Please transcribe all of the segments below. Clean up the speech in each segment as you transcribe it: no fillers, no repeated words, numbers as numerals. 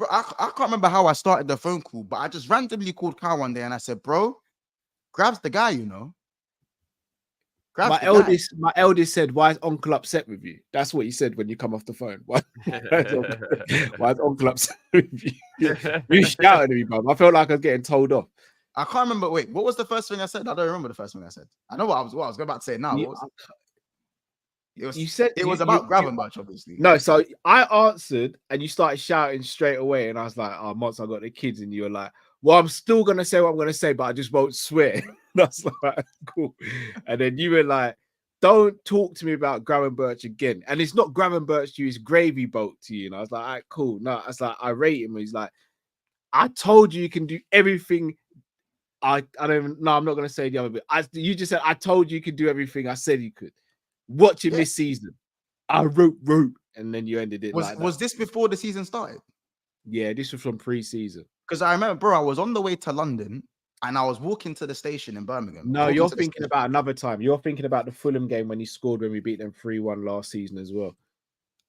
bro, I can't remember how I started the phone call, but I just randomly called Kyle one day and I said, bro, Grab's the guy, you know. My eldest said, "Why is Uncle upset with you?" That's what he said when you come off the phone. Why is Uncle upset with you? You shouted at me, bro. I felt like I was getting told off. I can't remember. Wait, what was the first thing I said? I don't remember the first thing I said. I know what I was about to say now. It was about Gravenberch, obviously. No, so I answered and you started shouting straight away, and I was like, "Oh, Monts, I got the kids," and you were like, "Well, I'm still gonna say what I'm gonna say, but I just won't swear." That's like cool. And then you were like, "Don't talk to me about Gravenberch again." And it's not Gravenberch to you, it's Gravy Boat to you. And I was like, "All right, cool." No, I was like, I rate him. He's like, "I told you can do everything." I don't even. No, I'm not gonna say the other bit. You just said I told you could do everything I said you could. Watch him this season. I wrote, and then you ended it. Was this before the season started? Yeah, this was from pre-season. Because I remember, bro, I was on the way to London and I was walking to the station in Birmingham. No, you're thinking about another time. You're thinking about the Fulham game when he scored when we beat them 3-1 last season as well.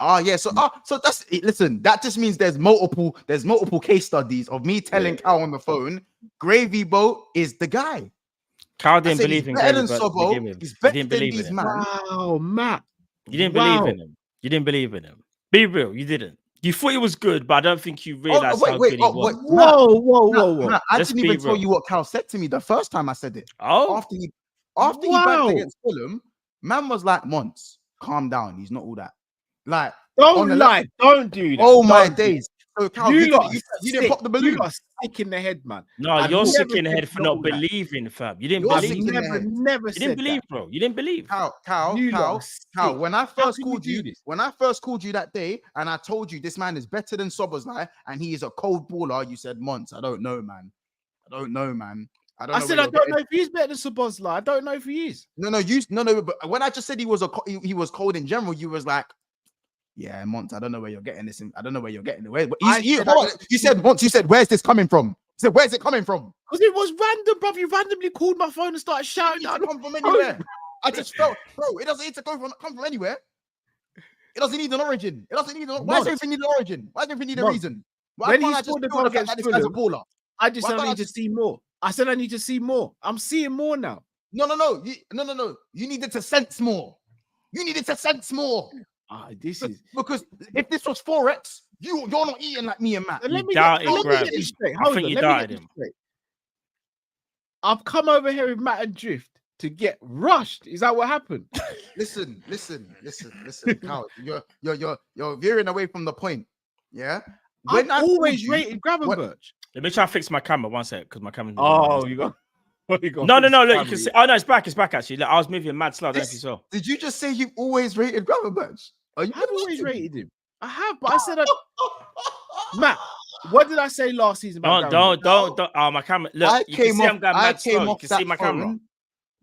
Yeah. So that's it. Listen, that just means there's multiple case studies of me telling Cal on the phone, Gravy Boat is the guy. Cal didn't believe in Gravy Boat. He's better than these man. Wow, Matt. You didn't believe in him. You didn't believe in him. Be real, you didn't. You thought he was good, but I don't think you realized how good he was. Whoa. Matt, I didn't even tell you what Cal said to me the first time I said it. Oh, after he backed against Fulham, man was like, Monts, calm down. He's not all that. Like, don't lie. Don't do that. Oh my days. So Cal, you didn't pop the balloon. You are sick in the head, man. No, you're sick in the head for not believing, fam. You didn't believe. You didn't believe, bro. You didn't believe. Cal. When I first called you that day, and I told you this man is better than Szoboszlai, and he is a cold baller, you said, Monts, I don't know, man. I said I don't know if he's better than Szoboszlai. I don't know if he is. No. But when I just said he was cold in general, you was like, yeah, Monts, I don't know where you're getting this. I don't know where you're getting it. You said, Monts, you said, where's this coming from? You said, where's it coming from? Because it was random, bro. You randomly called my phone and started shouting. It doesn't come from anywhere. I just felt, bro, it doesn't need to come from anywhere. It doesn't need an origin. Why does everything need an origin? Why does everything need a reason? Why can't I just feel that this guy's a baller? I just said I need to see more. I said I need to see more. I'm seeing more now. No. You needed to sense more. This is because if this was Forex, you're not eating like me and Matt. Let me get this straight. I think you doubted him. I've come over here with Matt and Drift to get rushed. Is that what happened? Listen, Cal, you're veering away from the point. Yeah. When I always rated Gravenberch. Let me try and fix my camera one sec because my camera's. Oh, you got. No. Look, you can see. Oh no, it's back. Actually, look, I was moving mad slow. I don't know if you saw. Did you just say you've always rated Gravenberch? I've always rated him. I have, but I said, Matt, what did I say last season about Don't. Oh, my camera. Look, I came off that phone.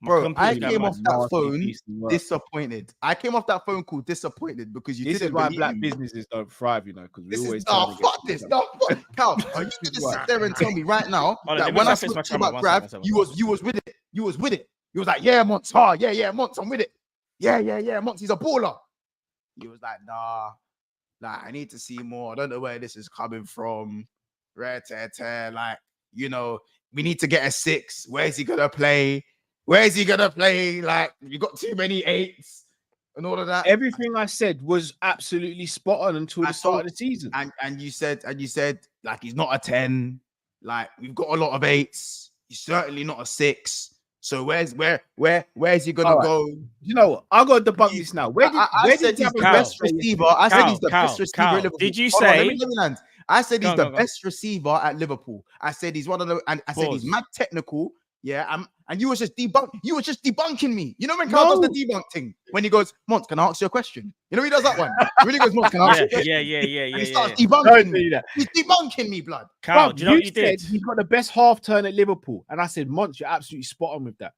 Bro, I came off that phone disappointed. I came off that phone call disappointed because you didn't. This is why black businesses don't thrive, you know, because we always. Fuck this. No, Cal, are you gonna sit there and tell me right now that when I spoke to you about Grav, you was with it. You was with it. You was like, yeah, Monts, Monts, I'm with it. Yeah, Monts, he's a baller. He was like, nah, I need to see more. I don't know where this is coming from. Like, you know, we need to get a 6. Where's he gonna play? Like, you got too many 8s and all of that. Everything I said was absolutely spot on until the start of the season. And you said, like, he's not a 10. Like, we've got a lot of 8s. He's certainly not a 6. So where's he gonna go? You know what? I got to debunk this now. Where did he have the best receiver? I said he's the best receiver at Liverpool. Did you say? Let me land. I said he's the best receiver at Liverpool. I said he's one of the, and I said he's mad technical. Yeah, and you was just debunking me. You know when Carl does the debunk thing? When he goes, Monts, can I ask you a question? You know he does that one. When he goes, Monts, can I ask you a question? Yeah. And he starts debunking me. He's debunking me, blood. Carl, do you know what you did? He's got the best half turn at Liverpool. And I said, Monts, you're absolutely spot on with that.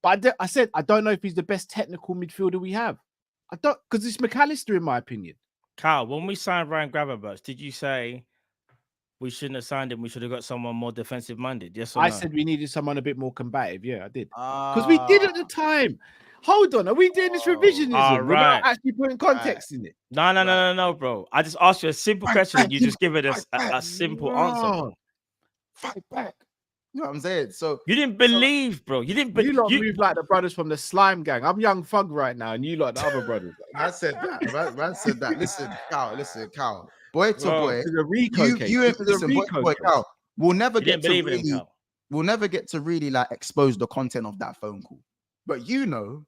But I said, I don't know if he's the best technical midfielder we have. I don't, because it's McAllister, in my opinion. Carl, when we signed Ryan Gravenberch, did you say we shouldn't have signed him? We should have got someone more defensive minded. Yes or no? I said we needed someone a bit more combative. Yeah, I did. Because we did at the time. Hold on, are we doing this revisionism? all We're not right. actually putting context in it. No, bro. I just asked you a simple question. You just give it a simple answer. Bro. Fight back. You know what I'm saying? So you didn't believe, bro. You didn't believe. You lot move like the brothers from the Slime Gang. I'm Young Thug right now, and you like the other brothers. I said that. Man said that. Listen, Cal. Boy to boy. This is a Rico case. Listen, boy, Cal. We'll never get to really. Him, we'll never get to really like expose the content of that phone call. But you know,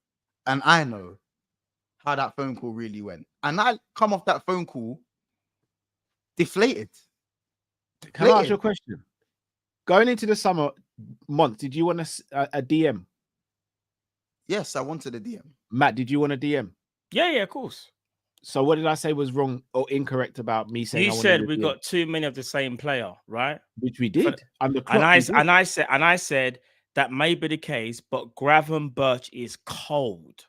and I know how that phone call really went. And I come off that phone call deflated. Can I ask you a question? Going into the summer month, did you want a DM? Yes, I wanted a DM. Matt, did you want a DM? Yeah, of course. So what did I say was wrong or incorrect about me saying? You said we got too many of the same player, right? Which we did. And I said that may be the case, but Gravenberch is cold.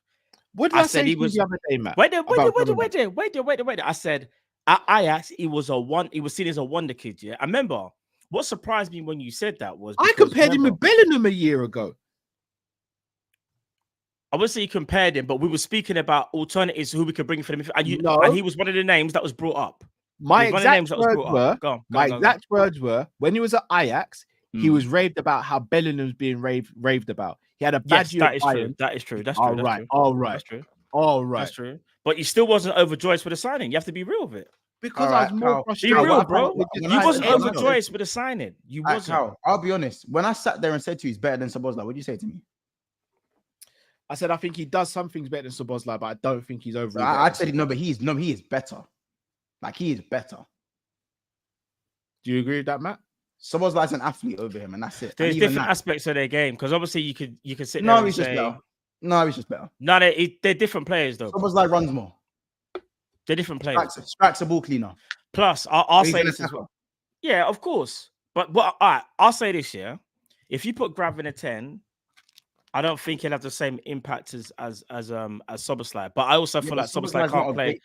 What did I say he was the other day, Matt? Wait. I said at Ajax, he was seen as a wonder kid. Yeah, I remember. What surprised me when you said that was I compared him with Bellingham a year ago. I would say you compared him, but we were speaking about alternatives who we could bring for them. And he was one of the names that was brought up. My exact words were when he was at Ajax, he was raved about how Bellingham was being raved about. He had a bad year. That is true. That's true. All right. That's true. But he still wasn't overjoyed with the signing. You have to be real with it. Because I was more frustrated. Be real, bro. You wasn't overjoyed with the signing. You wasn't. I'll be honest. When I sat there and said to you, he's better than Szoboszlai, what did you say to me? I said I think he does some things better than Szoboszlai, but I don't think he's over. I said no, but he is better. Like he is better. Do you agree with that, Matt? Szoboszlai's an athlete over him, and that's it. There's different aspects of their game because obviously you could sit there. No, he's just better. No, he's just better. No, they're different players though. Szoboszlai runs more. They're different players. Strikes a ball cleaner. Plus, I'll say this as well. Yeah, of course. But I'll say this, yeah. If you put Grav in a 10, I don't think he'll have the same impact as Szoboszlai. But I also feel like Szoboszlai can't play.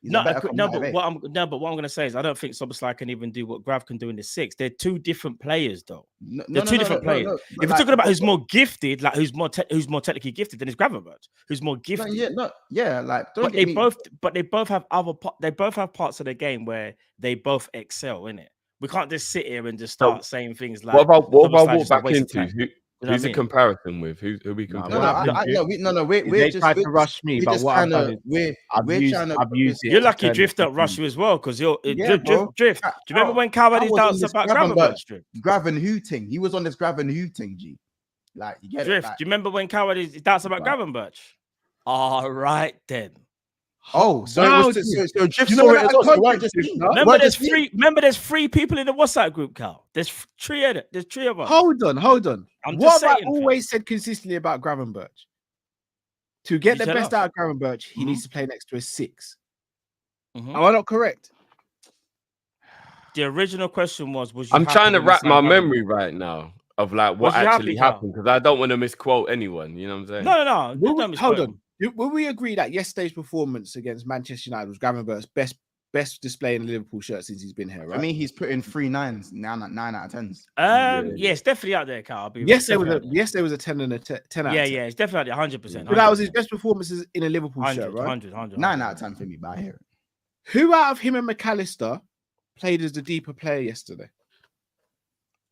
But what I'm gonna say is I don't think Szoboszlai can even do what Grav can do in the 6. They're two different players, though. They're two different players. If you're talking about who's more gifted, like who's more technically gifted, then it's Gravenberch, who's more gifted. They both have parts of the game where they both excel in it. We can't just sit here and just start saying things like. What about walk back into? Who's a comparison with? Who we compare? We're just trying to rush me, but what I've done is I've used it. You're lucky Drift don't rush you as well, because you're Drift. Do you remember when Coward doubts about Gravenberch? Graven hooting. He was on this Graven hooting, G. Like you get Drift. Like, do you remember when Coward doubts about Gravenberch? All right then. Oh, so Drift saw it as well. Remember, there's three people in the WhatsApp group, Cal. There's three of us. Hold on. What have I always said consistently about Gravenberch? To get the best out of Gravenberch, he needs to play next to a 6. Am I not correct? The original question was I'm trying to wrap my memory right now of like what actually happened because I don't want to misquote anyone. You know what I'm saying? No. Hold on. Will we agree that yesterday's performance against Manchester United was Gravenberch's best display in a Liverpool shirt since he's been here, right? I mean, he's put in 3 9s, 9 out of 10s. Yes, definitely out there, Carl. Yes, there was a 10 and a 10 out of 10. Yeah, it's definitely 100%. But that was his best performances in a Liverpool shirt, right? 100. 9 out of 10 for me, but I hear it. Who out of him and McAllister played as the deeper player yesterday?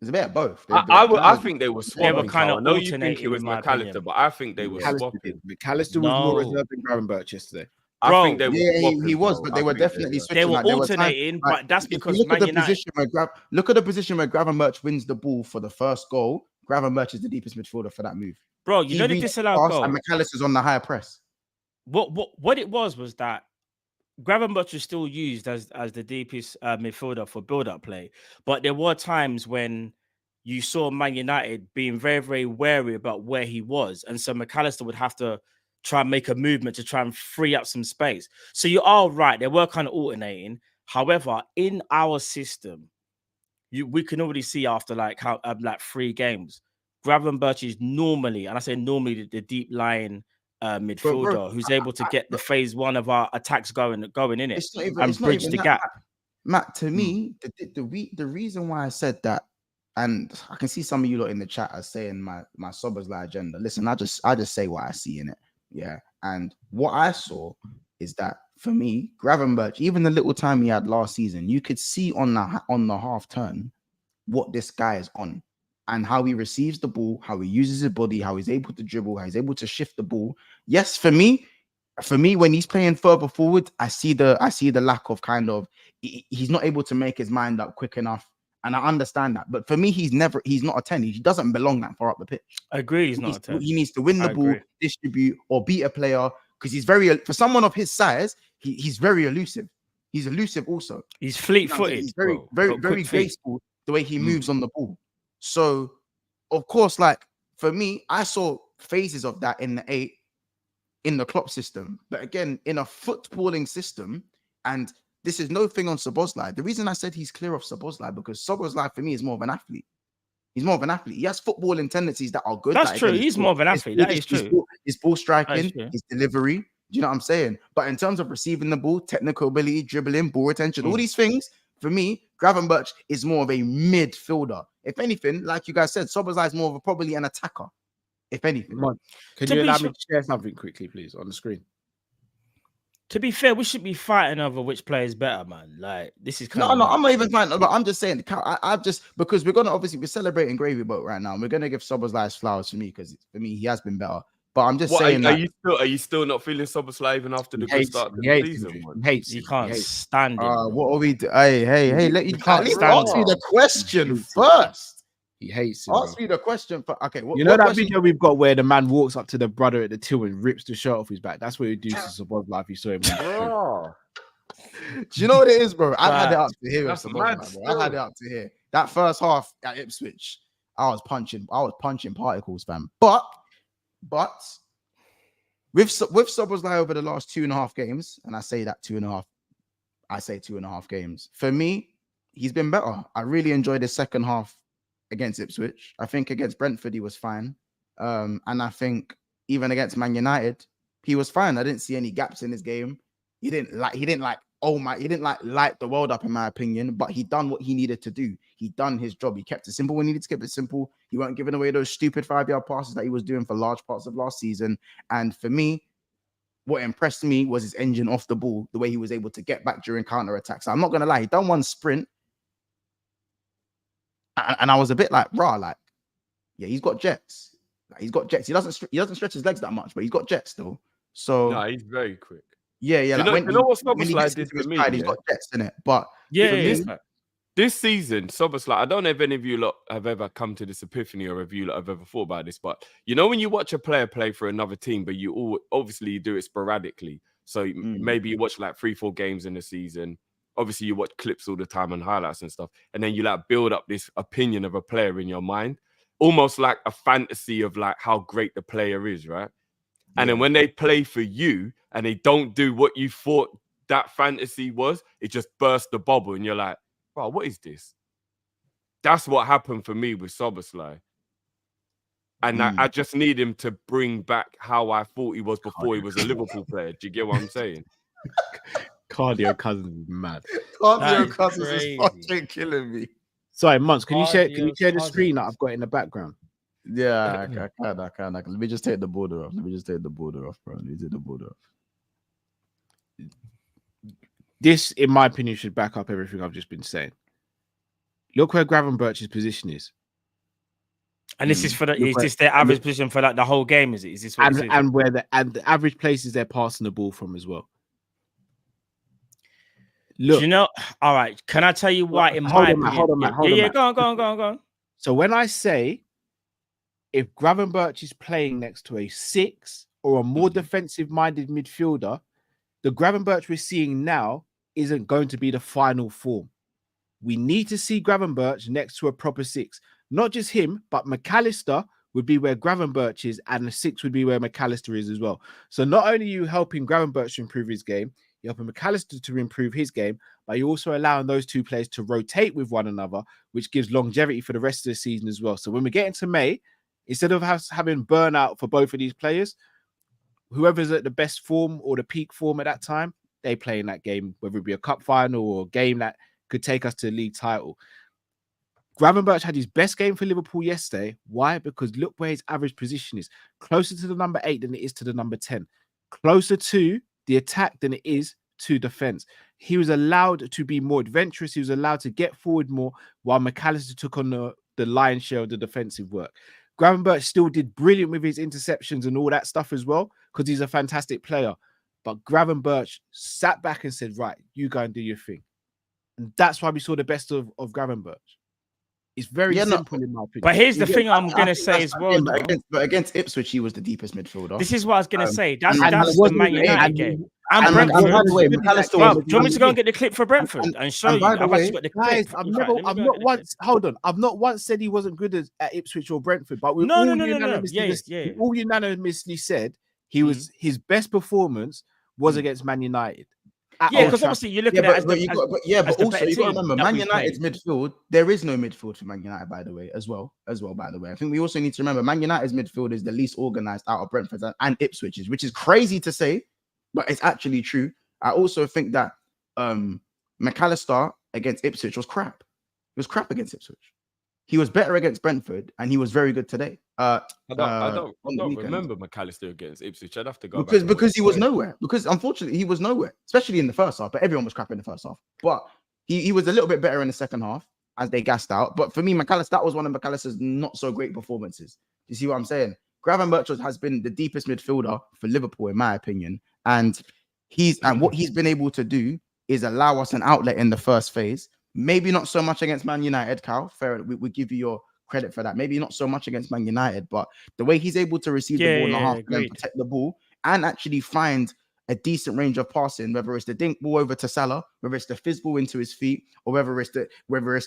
It's a bit of both. I think they were swapping. They were kind of I know you think it was McAllister, but I think they were swapping. McAllister was more reserved than Gravenberch yesterday. I think they were he was, but they were definitely switching. They were alternating, but that's because look at the position where Gravenberch wins the ball for the first goal. Gravenberch is the deepest midfielder for that move. Bro, you know the disallowed goal. And McAllister's on the higher press. What it was that Gravenberch was still used as the deepest midfielder for build-up play, but there were times when you saw Man United being very, very wary about where he was, and so McAllister would have to try and make a movement to try and free up some space. So you are right; they were kind of alternating. However, in our system, we can already see after like 3 games, Gravenberch is normally, and I say normally, the deep lying midfielder who's able to get the phase 1 of our attacks going in it and bridge the gap. Matt, to me, the reason why I said that, and I can see some of you lot in the chat are saying my Szoboszlai agenda. Listen, I just say what I see in it. Yeah. And what I saw is that for me, Gravenberch, even the little time he had last season, you could see on the half turn what this guy is on and how he receives the ball, how he uses his body, how he's able to dribble, how he's able to shift the ball. Yes, for me, when he's playing further forward, I see the lack of kind of he's not able to make his mind up quick enough. And I understand that. But for me, he's not a 10. He doesn't belong that far up the pitch. I agree. He's not a 10. He needs to win the ball, distribute, or beat a player because he's for someone of his size, he's very elusive. He's elusive also. He's fleet-footed. He's very graceful the way he moves on the ball. So, of course, like for me, I saw phases of that in the 8 in the Klopp system. But again, in a footballing system, and this is no thing on Szoboszlai. The reason I said he's clear of Szoboszlai because Szoboszlai for me is more of an athlete. He's more of an athlete. He has footballing tendencies that are good. That's true. He's more of an athlete. That is true. His ball striking, his delivery. Do you know what I'm saying? But in terms of receiving the ball, technical ability, dribbling, ball retention, all these things, for me, Gravenberch is more of a midfielder. If anything, like you guys said, Szoboszlai is more of probably an attacker. If anything. Can you allow me to share something quickly, please, on the screen? To be fair, we should be fighting over which player is better, man. Like this is no, I'm not even fighting. But I'm just saying, I've just because we're celebrating Gravy Boat right now. And we're gonna give Szoboszlai flowers for me because for me he has been better. But I'm just saying, are you still not feeling Szoboszlai even after the good start of the season? He can't stand it. What are we do? Hey, let you can't answer the question first. He hates it. Ask me the question. Okay, you know that video we've got where the man walks up to the brother at the till and rips the shirt off his back? That's what he do to Szoboszlai if you saw him. Do you know what it is, bro? I've had it up to here. I've had it up to here. That first half at Ipswich, I was punching particles, fam. But with Szoboszlai over the last 2.5 games, and I say 2.5 games. For me, he's been better. I really enjoyed his second half against Ipswich. I think against Brentford he was fine, and I think even against Man United he was fine. I didn't see any gaps in his game. He didn't light the world up in my opinion, but he done what he needed to do. He done his job. He kept it simple when he needed to keep it simple. He weren't giving away those stupid 5-yard passes that he was doing for large parts of last season. And for me, what impressed me was his engine off the ball, the way he was able to get back during counter attacks. I'm not gonna lie, he done one sprint. And I was a bit like, yeah, he's got jets. He doesn't stretch his legs that much, but he's got jets still. So no, he's very quick. Yeah. You know what Szoboszlai did for me? He's got jets in it. But this season, Szoboszlai, I don't know if any of you lot have ever come to this epiphany or if you lot have ever thought about this, but you know when you watch a player play for another team, but you obviously do it sporadically. So maybe you watch like 3-4 games in a season. Obviously, you watch clips all the time and highlights and stuff, and then you like build up this opinion of a player in your mind, almost like a fantasy of like how great the player is, right? Yeah. And then when they play for you and they don't do what you thought that fantasy was, it just bursts the bubble, and you're like, "Wow, what is this?" That's what happened for me with Szoboszlai, and I just need him to bring back how I thought he was before he was a Liverpool player. Do you get what I'm saying? Cardio Cousins is mad. Cardio Cousins is fucking killing me. Sorry, Monts, can you share the screen that I've got in the background? Yeah, I can. Let me just take the border off. Bro. Let me take the border off. This, in my opinion, should back up everything I've just been saying. Look where Gravenberch's position is. And this is for is this their average position for like the whole game? Is this what and where the average places they're passing the ball from as well? Look, do you know? All right, can I tell you why? In my opinion, go on. So when I say if Gravenberch is playing next to a 6 or a more defensive-minded midfielder, the Gravenberch we're seeing now isn't going to be the final form. We need to see Gravenberch next to a proper 6. Not just him, but McAllister would be where Gravenberch is, and the 6 would be where McAllister is as well. So not only are you helping Gravenberch to improve his game, you're helping McAllister to improve his game, but you're also allowing those two players to rotate with one another, which gives longevity for the rest of the season as well. So when we get into May, instead of having burnout for both of these players, whoever's at the best form or the peak form at that time, they play in that game, whether it be a cup final or a game that could take us to the league title. Gravenberch had his best game for Liverpool yesterday. Why? Because look where his average position is. Closer to the number 8 than it is to the number 10. Closer to the attack than it is to defense. He was allowed to be more adventurous. He was allowed to get forward more while McAllister took on the lion's share of the defensive work. Gravenberch still did brilliant with his interceptions and all that stuff as well, because he's a fantastic player. But Gravenberch sat back and said, right, you go and do your thing. And that's why we saw the best of Gravenberch. It's very simple in my opinion. But here's the thing I'm going to say as well. But against Ipswich, he was the deepest midfielder. This is what I was going to say. That's the Man United game. And Brentford. By the way, McAllister do you want me to go and get the clip for Brentford and show you? By the way, guys, I've not once said he wasn't good at Ipswich or Brentford, but we all unanimously said he was his best performance was against Man United. Yeah, because obviously you look at it but also you got to remember, Man United's midfield, there is no midfield for Man United, by the way, as well, by the way. I think we also need to remember Man United's midfield is the least organized out of Brentford and Ipswich's, which is crazy to say, but it's actually true. I also think that McAllister against Ipswich was crap. It was crap against Ipswich. He was better against Brentford, and he was very good today. I don't remember McAllister against Ipswich. I'd have to go because he was nowhere. Because unfortunately, he was nowhere, especially in the first half. But everyone was crap in the first half. But he was a little bit better in the second half as they gassed out. But for me, McAllister, that was one of McAllister's not so great performances. You see what I'm saying? Gravenberch has been the deepest midfielder for Liverpool, in my opinion, and what he's been able to do is allow us an outlet in the first phase. Maybe not so much against Man United, Cal. Fair, we give you your credit for that. Maybe not so much against Man United, but the way he's able to receive the ball in the half and protect the ball and actually find a decent range of passing, whether it's the dink ball over to Salah, whether it's the fizz ball into his feet, or whether it's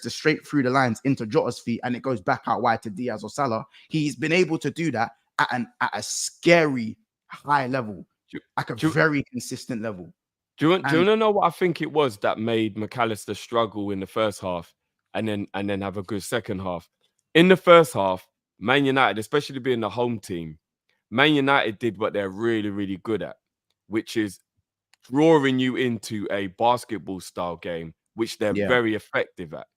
the straight through the lines into Jota's feet and it goes back out wide to Diaz or Salah. He's been able to do that at a scary high level, like a very consistent level. Do you want to know what I think it was that made McAllister struggle in the first half and then have a good second half? In the first half, Man United, especially being the home team, Man United did what they're really, really good at, which is drawing you into a basketball style game, which they're very effective at.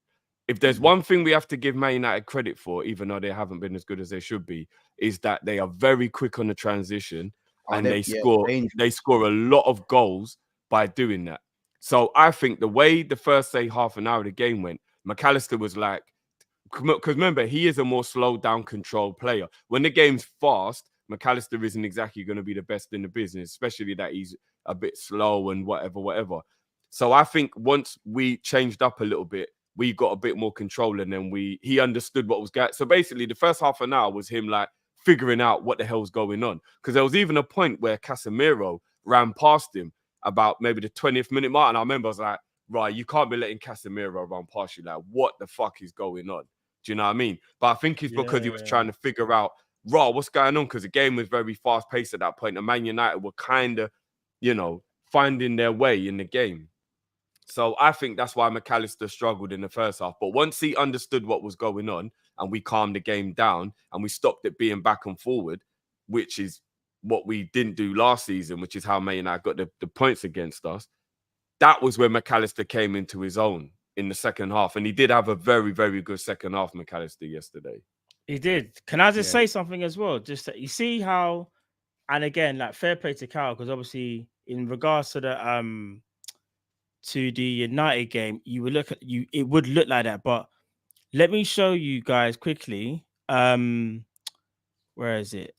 If there's one thing we have to give Man United credit for, even though they haven't been as good as they should be, is that they are very quick on the transition and they score a lot of goals by doing that. So I think the way the first, say, half an hour of the game went, McAllister was like, because remember, he is a more slowed down, controlled player. When the game's fast, McAllister isn't exactly going to be the best in the business, especially that he's a bit slow and whatever. So I think once we changed up a little bit, we got a bit more control and then he understood what was going. So basically the first half an hour was him like figuring out what the hell's going on. Because there was even a point where Casemiro ran past him about maybe the 20th minute mark. And I remember I was like, right, you can't be letting Casemiro run past you. Like, what the fuck is going on? Do you know what I mean? But I think it's because he was trying to figure out, what's going on? Because the game was very fast paced at that point. And Man United were kind of, finding their way in the game. So I think that's why McAllister struggled in the first half. But once he understood what was going on and we calmed the game down and we stopped it being back and forward, which is what we didn't do last season, which is how Man United got the points against us, that was where McAllister came into his own in the second half. And he did have a very, very good second half, McAllister, yesterday. He did. Can I just say something as well? Just that you see how, and again, like fair play to Carl, because obviously in regards to the United game, it would look like that. But let me show you guys quickly. Where is it?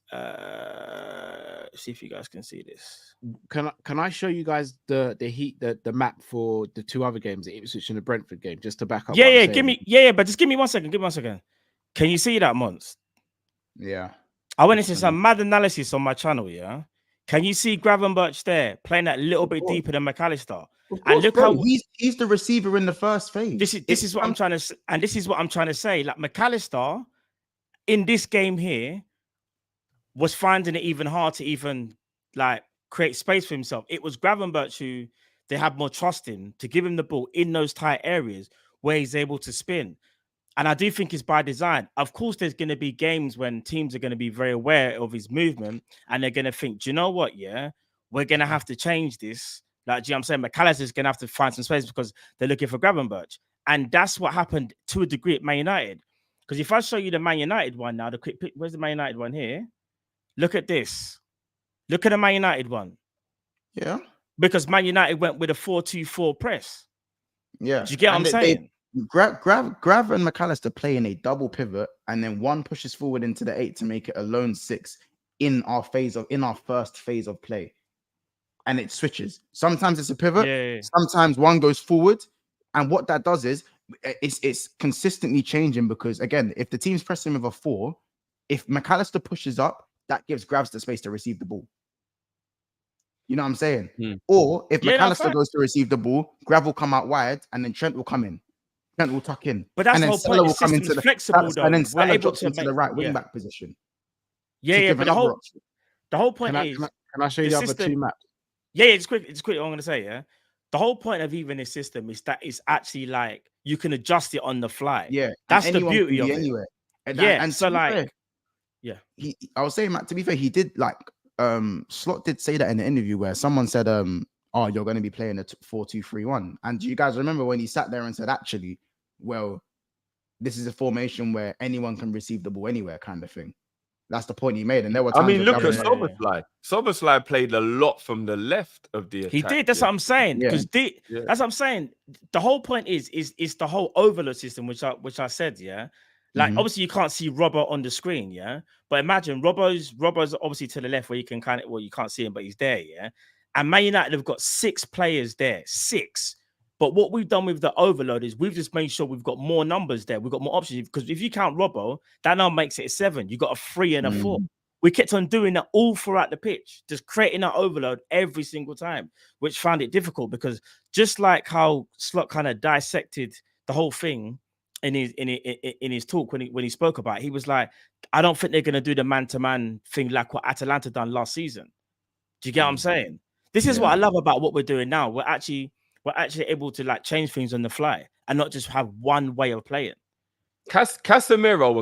See if you guys can see this. Can I show you guys the map for the two other games, the Ipswich and the Brentford game, just to back up? But just give me 1 second. Can you see that, Monts? Yeah. I went into some mad analysis on my channel, yeah. Can you see Gravenberch there playing that little bit deeper than McAllister? And look how he's the receiver in the first phase. This is what I'm trying to say. Like McAllister in this game here was finding it even hard to even like create space for himself. It was Gravenberch who they had more trust in to give him the ball in those tight areas where he's able to spin. And I do think it's by design. Of course, there's going to be games when teams are going to be very aware of his movement and they're going to think, do you know what? Yeah, we're going to have to change this. Like, do you know what I'm saying? McAllister's going to have to find some space because they're looking for Gravenberch. And that's what happened to a degree at Man United. Because if I show you the Man United one now, the quick pick, where's the Man United one here? Look at this. Look at the Man United one. Yeah. Because Man United went with a 4-2-4 press. Yeah. Do you get what I'm saying? Grav and McAllister play in a double pivot, and then one pushes forward into the 8 to make it a lone 6 in our first phase of play. And it switches. Sometimes it's a pivot, sometimes one goes forward. And what that does is it's consistently changing, because again, if the team's pressing with a 4, if McAllister pushes up, that gives Gravs the space to receive the ball. You know what I'm saying? Or if McAllister goes to receive the ball, Grav will come out wide, and then Trent will come in. Trent will tuck in. But that's and the then whole Salah point. will come into the flexible, though. and then Salah We're able drops to into the right wing back position. Yeah, but the whole point is, can I show you the other 2 maps? Yeah, it's quick. It's quick. I'm gonna say, yeah. The whole point of even this system is that it's actually like you can adjust it on the fly. Yeah, that's the beauty of it. Anywhere. And so like, fair, I was saying, Matt, to be fair, he did like Slot did say that in the interview where someone said, "Oh, you're going to be playing a 4-2-3-1." And do you guys remember when he sat there and said, "Actually, well, this is a formation where anyone can receive the ball anywhere," kind of thing. That's the point he made. And there were times, I mean, look at Szoboszlai. Szoboszlai played a lot from the left of the attack. He did. That's what I'm saying. Because that's what I'm saying. The whole point is the whole overload system, which I said, yeah. Like obviously you can't see Robbo on the screen, yeah. But imagine Robbo's obviously to the left where you can you can't see him, but he's there, yeah. And Man United have got 6 players there, 6. But what we've done with the overload is we've just made sure we've got more numbers there. We've got more options, because if you count Robbo, that now makes it a 7. You got a 3 and a 4. We kept on doing that all throughout the pitch, just creating that overload every single time, which found it difficult, because just like how Slot kind of dissected the whole thing in his talk when he spoke about it, he was like, I don't think they're going to do the man-to-man thing like what Atalanta done last season. Do you get what I'm saying? This is what I love about what we're doing now. We're actually able to like change things on the fly and not just have one way of playing. Casemiro